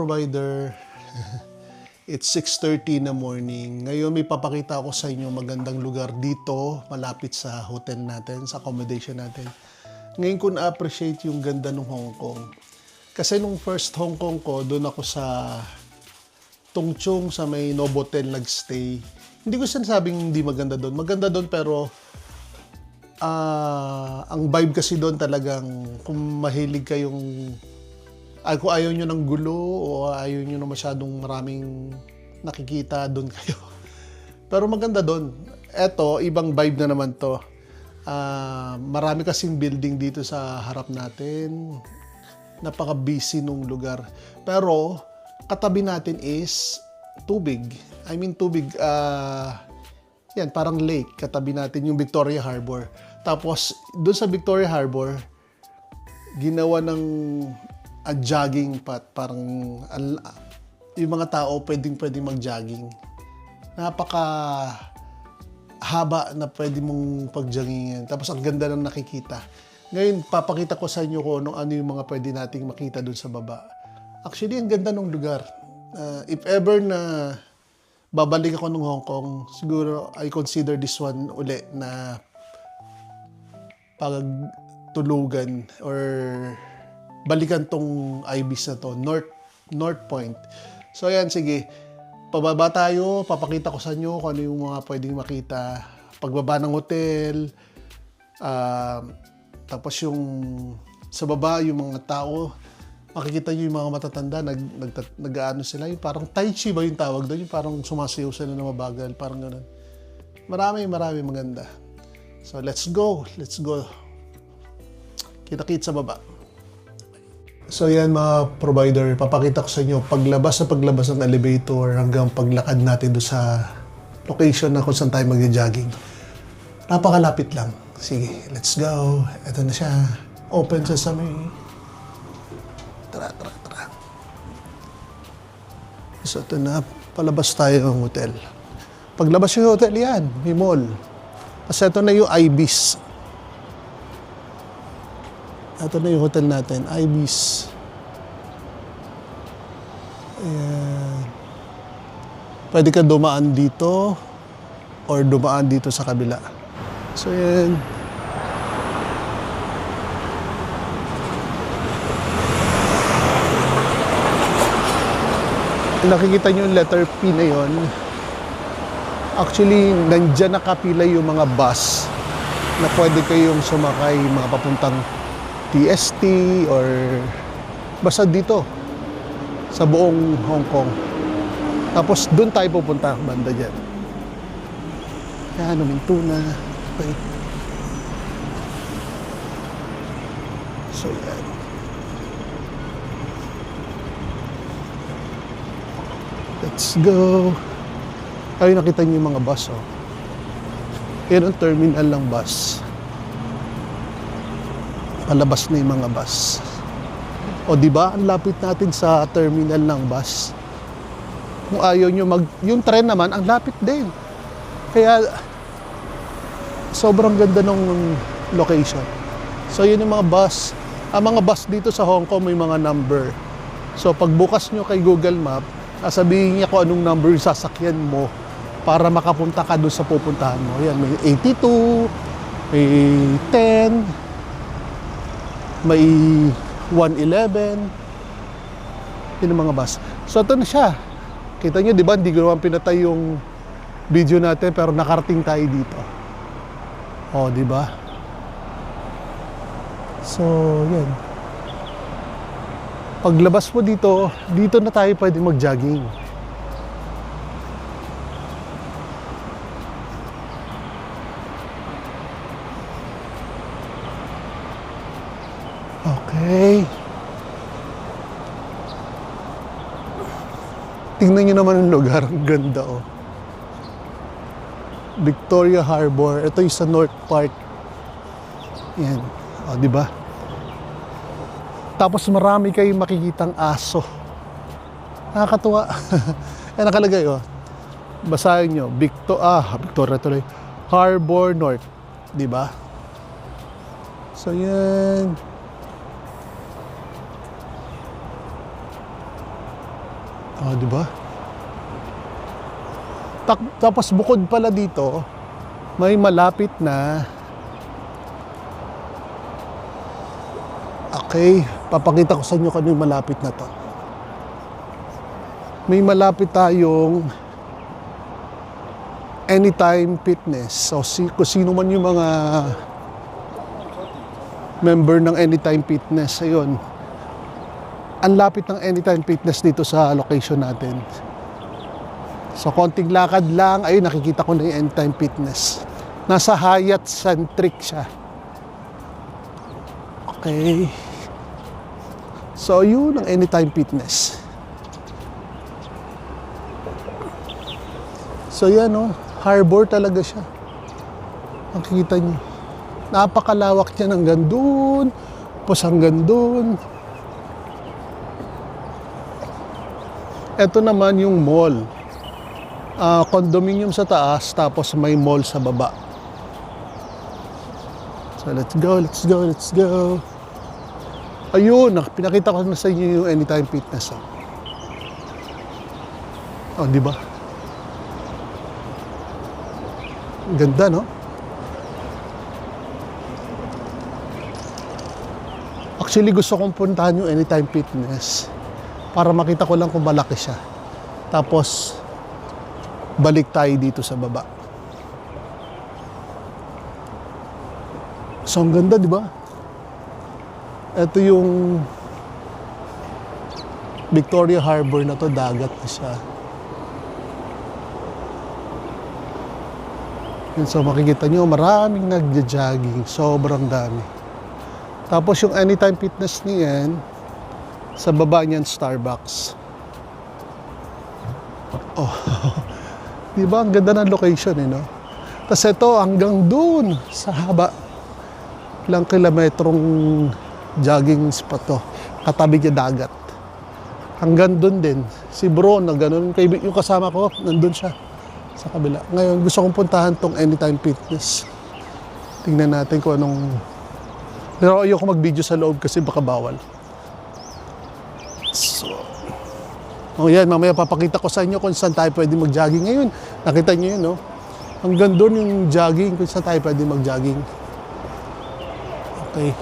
provider. It's 6:30 in the morning. Ngayon may papakita ako sa inyo magandang lugar dito, malapit sa hotel natin, sa accommodation natin. Ngayon ko na-appreciate yung ganda ng Hong Kong. Kasi nung first Hong Kong ko, doon ako sa Tung Chung, sa may Novotel nagstay. Hindi ko sinasabing hindi maganda doon. Maganda doon pero ang vibe kasi doon talagang kung mahilig kayong kung ayaw nyo ng gulo o ayaw nyo na masyadong maraming nakikita, doon kayo. Pero maganda doon. Eto, ibang vibe na naman to. Marami kasing building dito sa harap natin. Napaka-busy nung lugar. Pero, katabi natin is tubig. I mean tubig, yan, parang lake. Katabi natin yung Victoria Harbor. Tapos, doon sa Victoria Harbor, ginawa ng jogging path, parang yung mga tao pwedeng mag-jogging. Napaka haba na pwede mong pag-joggingin. Tapos ang ganda ng nakikita. Ngayon, papakita ko sa inyo kung ano yung mga pwede nating makita dun sa baba. Actually, ang ganda ng lugar. If ever na babalik ako ng Hong Kong, siguro I consider this one uli na pagtulugan or balikan tong Ibis na to, North Point. So ayan, sige. Pababa tayo, papakita ko sa inyo kung ano yung mga pwedeng makita. Pagbaba ng hotel, tapos yung sa baba, yung mga tao, makikita nyo yung mga matatanda, nag-ano sila, yung parang tai chi ba yung tawag doon? Yung parang sumasayaw sila na mabagal, parang gano'n. Marami maganda. So let's go. Kita-kit sa baba. So yan mga provider, papakita ko sa inyo paglabas ng elevator hanggang paglakad natin doon sa location na kung saan tayo mag-jogging. Napakalapit lang. Sige, let's go. Ito na siya. Open sesame. Tara. So ito na, palabas tayo ng hotel. Paglabas yung hotel yan, may mall. Kasi ito na yung Ibis. Ito na yung hotel natin, Ibis. Ayan. Pwede ka dumaan dito or dumaan dito sa kabila. So, ayan. Nakikita nyo yung letter P na yun. Actually, nandyan nakapila yung mga bus na pwede kayong sumakay, mga papuntang TST or basta dito sa buong Hong Kong. Tapos doon tayo pupunta, banda dyan. Yan, Mintuna. Okay. So yan. Let's go. Ay, nakita niyo yung mga bus, oh. Yan ang terminal ng bus. Palabas na yung mga bus. O di ba? Ang lapit natin sa terminal ng bus. Kung ayaw nyo yung tren naman, ang lapit din. Kaya sobrang ganda ng location. So yun yung mga bus. Ang mga bus dito sa Hong Kong may mga number. So pag bukas nyo kay Google Map, sasabihin niya kung anong number yung sasakyan mo para makapunta ka doon sa pupuntahan mo. Yan, may 82, may 10, may 111. Yun ang mga bus. So ito na siya. Kita nyo, di ba? Hindi ko naman pinatay yung video natin pero nakarating tayo dito. O, di ba? So, yan. Paglabas mo dito, dito na tayo pwede mag-jogging. Okay. Tingnan nyo naman ang lugar. Ang ganda, oh. Victoria Harbor. Ito yung sa North Park. Yan. O, di ba? Tapos marami kayong makikitang aso. Nakakatuwa. Nakalagay, oh. Basahin nyo. Victoria tuloy. Harbor North. Di ba? So, yan. Oh, di ba? Tapos bukod pala dito, may malapit na. Okay, papakita ko sa inyo kung ano yung malapit na to. May malapit tayong Anytime Fitness. So, kung sino man yung mga member ng Anytime Fitness, ayun. Ang lapit ng Anytime Fitness dito sa location natin. So, konting lakad lang, ayun, nakikita ko na yung Anytime Fitness. Nasa Hyatt Centric siya. Okay. So, yun ang Anytime Fitness. So, yan, oh. Harbor talaga siya. Makikita niyo. Napakalawak niya hanggang doon. Tapos hanggang doon. Ito naman yung mall. Condominium sa taas, tapos may mall sa baba. So, let's go, let's go, let's go. Ayun, pinakita ko na sa inyo yung Anytime Fitness. Oh, di ba? Ganda, no? Actually, gusto kong puntahan yung Anytime Fitness para makita ko lang kung malaki siya. Tapos, balik tayo dito sa baba. So, ang ganda, di ba? Ito yung Victoria Harbor na to, dagat na siya. So makikita nyo, maraming nagja-jogging. Sobrang dami. Tapos yung Anytime Fitness niyan, sa baba niyan, Starbucks. Oh, di ba? Ang ganda ng location, no? Tapos ito, hanggang dun, sa haba. Ilang kilometrong jogging spot to. Katabi niya dagat. Hanggang dun din. Si bro, na ganun. Yung kasama ko, nandun siya. Sa kabila. Ngayon, gusto kong puntahan tong Anytime Fitness. Tingnan natin kung anong. Pero ayoko mag-video sa loob kasi baka bawal. So, oh yan, mamaya papakita ko sa inyo kung saan tayo pwede mag-jogging ngayon. Nakita niyo yun, no? Hanggang doon yung jogging, kung saan tayo pwede mag-jogging. Okay.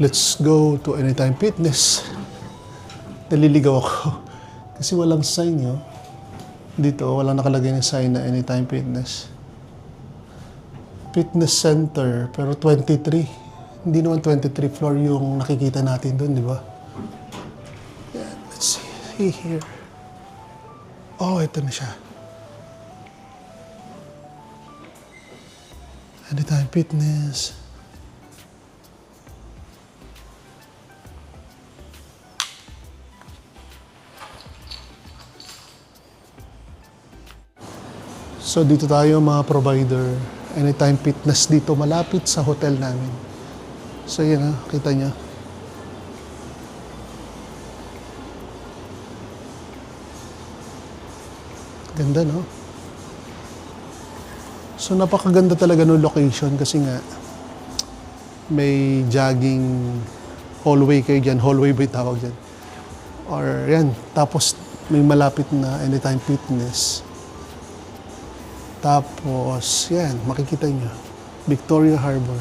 Let's go to Anytime Fitness. Naliligaw ako. Kasi walang sign, no? Dito, walang nakalagay na sign na Anytime Fitness. Fitness Center, pero 23. Hindi naman 23 floor yung nakikita natin doon, di ba? Yeah, let's see here. Oh, ito na siya. Anytime Fitness. So dito tayo mga provider, Anytime Fitness dito malapit sa hotel namin. So yan ha, kita nyo. Ganda, no? So napakaganda talaga ng location kasi nga may jogging hallway kayo dyan. Hallway ba yung tawag dyan? Or yan, tapos may malapit na Anytime Fitness. Tapos, yan, makikita nyo. Victoria Harbor.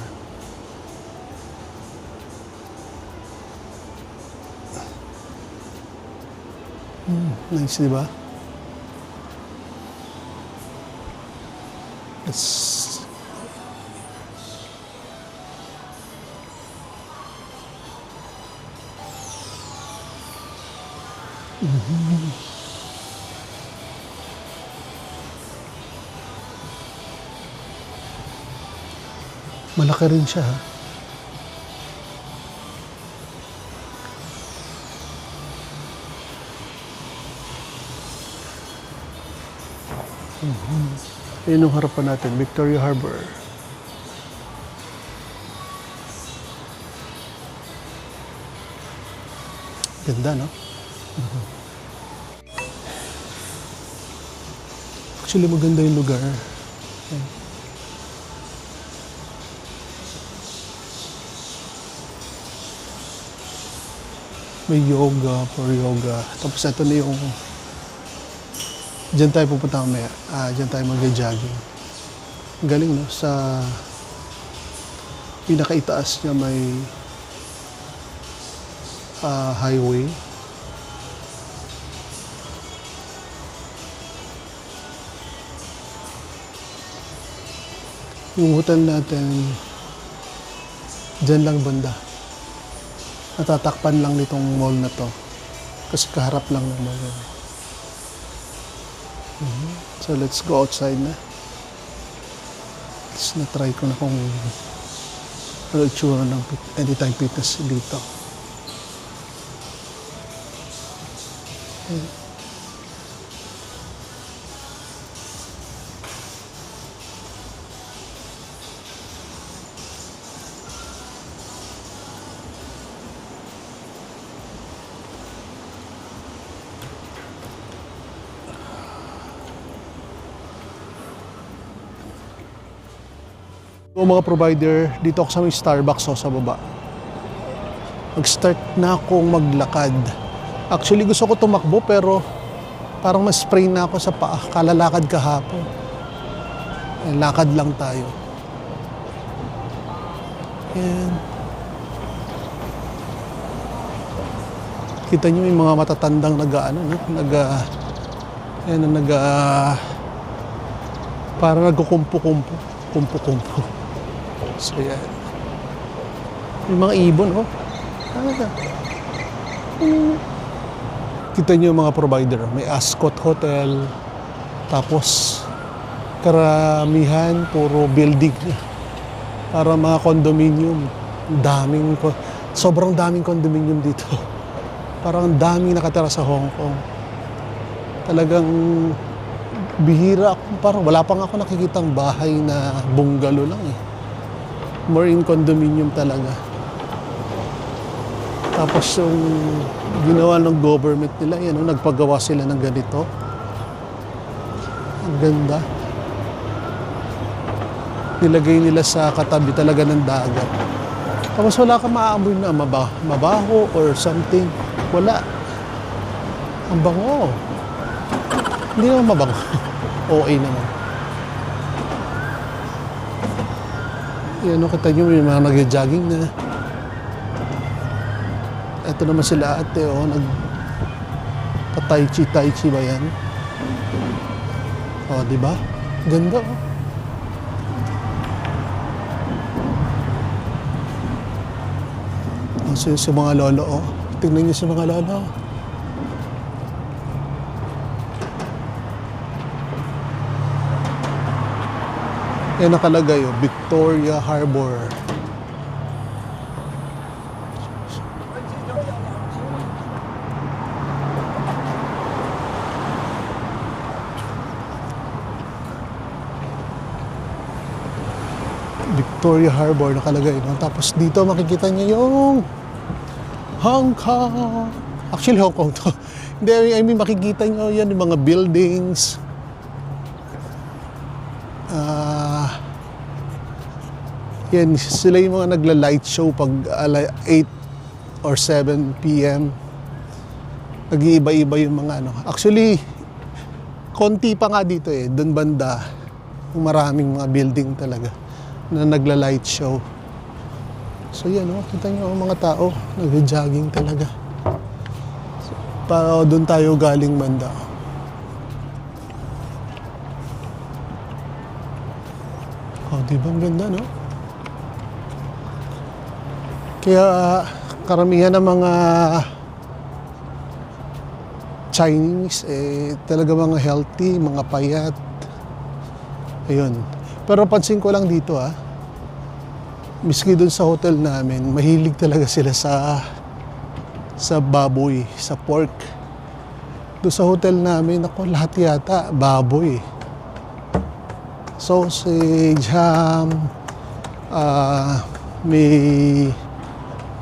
Nice, di ba? It's... Malaki rin siya, ha? Yun yung harapan natin, Victoria Harbor. Ganda, no? Actually, maganda yung lugar. May yoga, for yoga. Tapos ito na yung... Diyan tayo pupunta mamaya. Diyan tayo mag-jogging. Galing, no? Sa pinakaitaas niya may highway. Yung hotel natin, dyan lang banda. Natatakpan lang nitong mall na to. Kasi kaharap lang ng mall. So let's go outside na. Tapos na-try ko na kung ano itsura ng Anytime Fitness dito. So, mga provider, dito ako sa may Starbucks sa baba. Mag-start na akong maglakad. Actually, gusto ko tumakbo pero parang ma-sprain na ako sa paa. Kalalakad kahapon. Lakad lang tayo. Yan. Kita nyo yung mga matatandang parang nagkukumpo-kumpo. Kumpo-kumpo. So yan. Yung mga ibon, oh. Kita nyo yung mga provider. May Ascot Hotel. Tapos, karamihan, puro building. Para mga condominium. Sobrang daming condominium dito. Parang daming nakatira sa Hong Kong. Talagang bihira ako. Parang wala pang ako nakikitang bahay na bungalow lang eh. More in condominium talaga. Tapos yung ginawa ng government nila, yan, nagpagawa sila ng ganito. Ang ganda. Nilagay nila sa katabi talaga ng dagat. Tapos wala kang maaamoy na mabaho or something. Wala. Ang bango. Hindi naman mabango. Okay naman. Yan, kita nyo yung mga nag-jogging na. Ito naman sila ate, nag-tai chi ba yan? O, diba? Ganda, oh. So, sa mga lolo, oh. Tingnan nyo sa mga lolo. Yan nakalagay, oh, Victoria Harbor. Victoria Harbor nakalagay, no? Tapos dito makikita niyo yung Hong Kong. Actually, Hong Kong to. Hindi, I mean, makikita nyo yan, yung mga buildings. Yan, sila yung mga nagla-light show pag 8 or 7 p.m. Nag-iiba-iba yung mga ano. Actually, konti pa nga dito eh. Doon banda, maraming mga building talaga na nagla-light show. So yan, oh, kita nyo mga tao, nag-jogging talaga. So, doon tayo galing banda. Oh, di ba ang ganda, no? Kaya karamihan ng mga Chinese, talaga mga healthy, mga payat. Ayun. Pero pansin ko lang dito, miski doon sa hotel namin, mahilig talaga sila sa baboy, sa pork. Doon sa hotel namin, ako lahat yata baboy. Sausage, ham, may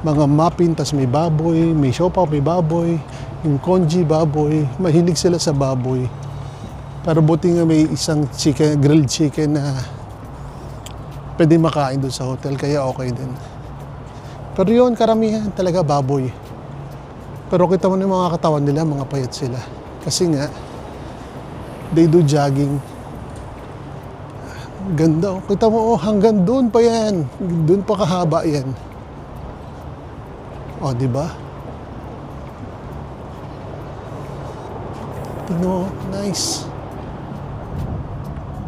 mga muffin, tas may baboy, may siopaw, may baboy, yung congee, baboy. Mahilig sila sa baboy. Pero buti nga may isang chicken, grilled chicken na pwede makain doon sa hotel, kaya okay din. Pero yun, karamihan talaga baboy. Pero kita mo na yung mga katawan nila, mga payat sila. Kasi nga, they do jogging. Ganda oh. Kita mo oh, hanggang doon pa yan. Doon pa kahaba yan. Oh, di ba? Tingnan mo, nice.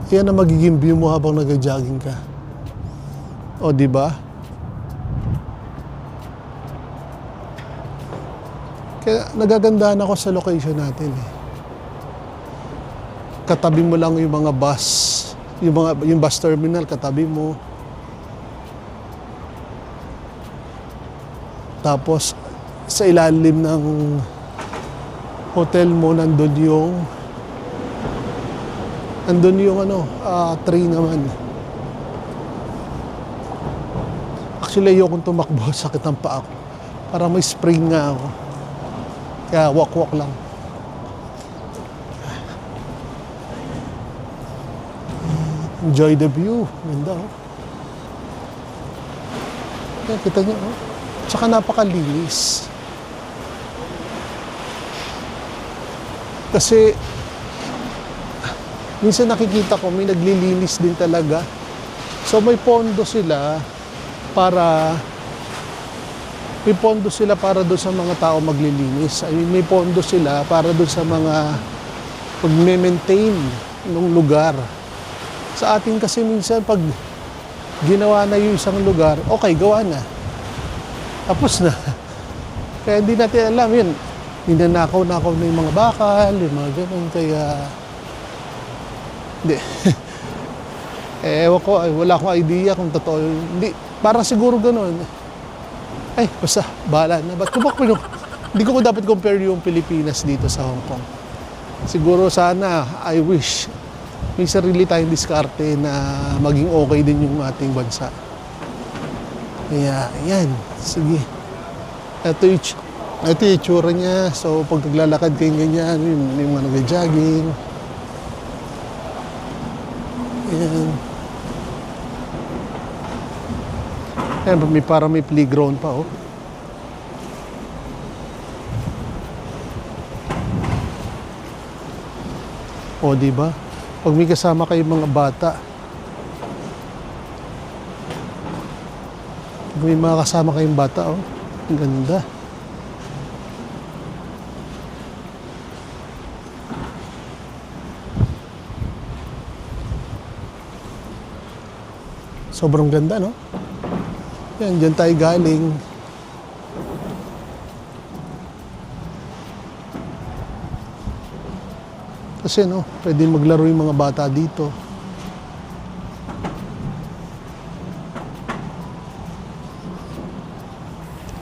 Yan ang magiging view mo habang nag-jogging ka. O, di ba? Kaya nagagandahan ako sa location natin eh. Katabi mo lang yung mga bus, yung bus terminal, katabi mo. Tapos sa ilalim ng hotel mo nandun yung tree naman. Actually, ayokong tumakbo, sakit ang paa ko. Para may sprain nga ako. Kaya walk lang. Enjoy the view. Ganda oh. Kaya kita niyo oh. Tsaka napakalinis. Kasi minsan nakikita ko may naglilinis din talaga. So may pondo sila para doon sa mga tao maglilinis. I mean, may pondo sila para doon sa mga pag-maintain ng lugar. Sa atin kasi minsan pag ginawa na yung isang lugar, okay, gawa na. Tapos na. Kaya hindi natin alam yun. Ninanakaw-nakaw na yung mga bakal, yung mga ganun. Kaya, hindi. Ewan ko, wala akong idea kung totoo. Hindi, parang siguro ganun. Ay, basta, bahala na. Ba't hindi ko dapat compare yung Pilipinas dito sa Hong Kong. Siguro sana, I wish, may sarili tayong diskarte na maging okay din yung ating bansa. Kaya, yan. Sige. Ito yung itsura niya. So, pag naglalakad kayo ganyan, yung mga nag-jogging. Yan. Yan, parang may playground pa, oh. O, diba? Pag may kasama kayong mga bata, may mga kasama kayong bata, oh. Ang ganda. Sobrang ganda, no? Yan, dyan tayo galing. Kasi, no, pwede maglaro yung mga bata dito.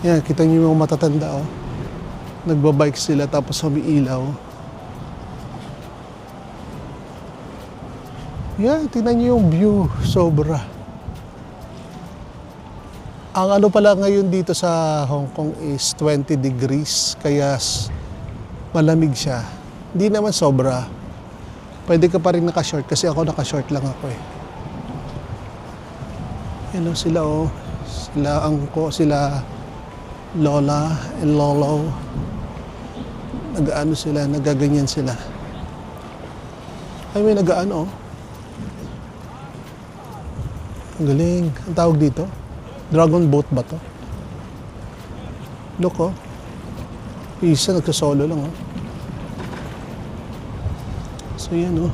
Yan, kita niyo yung mga matatanda, oh. Nagbabike sila tapos umiilaw. Yan, tingnan niyo yung view. Sobra. Ang ano pala ngayon dito sa Hong Kong is 20 degrees. Kaya malamig siya. Hindi naman sobra. Pwede ka pa rin naka-short kasi ako naka-short lang ako eh. Yan, oh, sila, oh. Sila angko, sila lola and lolo, nag-ano sila, nagaganyan sila. Ay, may nag-ano, oh. Ang galing. Ang tawag dito? Dragon boat ba to? Look, oh. Isa nagsasolo lang, oh. So, yan, oh.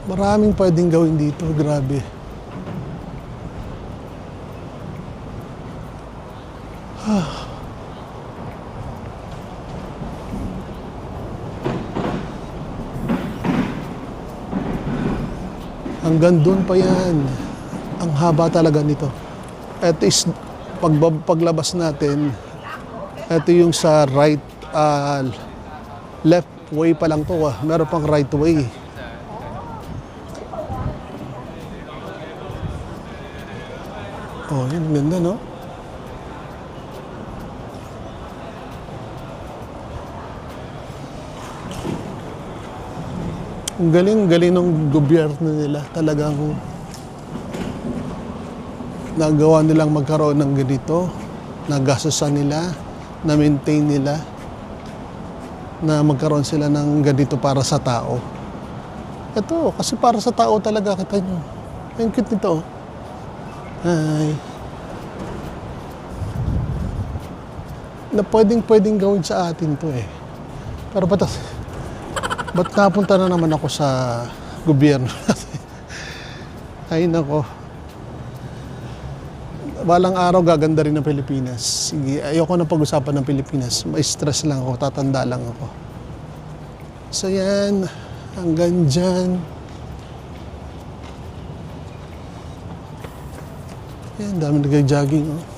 Maraming pwedeng gawin dito. Grabe. Hanggang doon pa yan. Ang haba talaga nito. Ito is, paglabas natin, ito yung sa right, left way pa lang to. Meron pang right way. Oh, yun, ganda, no? Ang galing ng gobyerno nila. Talagang nagawa nilang magkaroon ng ganito. Nagastusan nila, na-maintain nila. na magkaroon sila ng ganito para sa tao. Ito, kasi para sa tao talaga, kita nyo. Ang cute nito. Ay. Na pwedeng gawin sa atin to eh. Pero ba't napunta na naman ako sa gobyerno natin? Ay nako. Balang araw gaganda rin ng Pilipinas. Sige, ayoko na pag-usapan ng Pilipinas. May stress lang ako, tatanda lang ako. So yan, hanggang dyan. Yan, dami nag-jogging oh.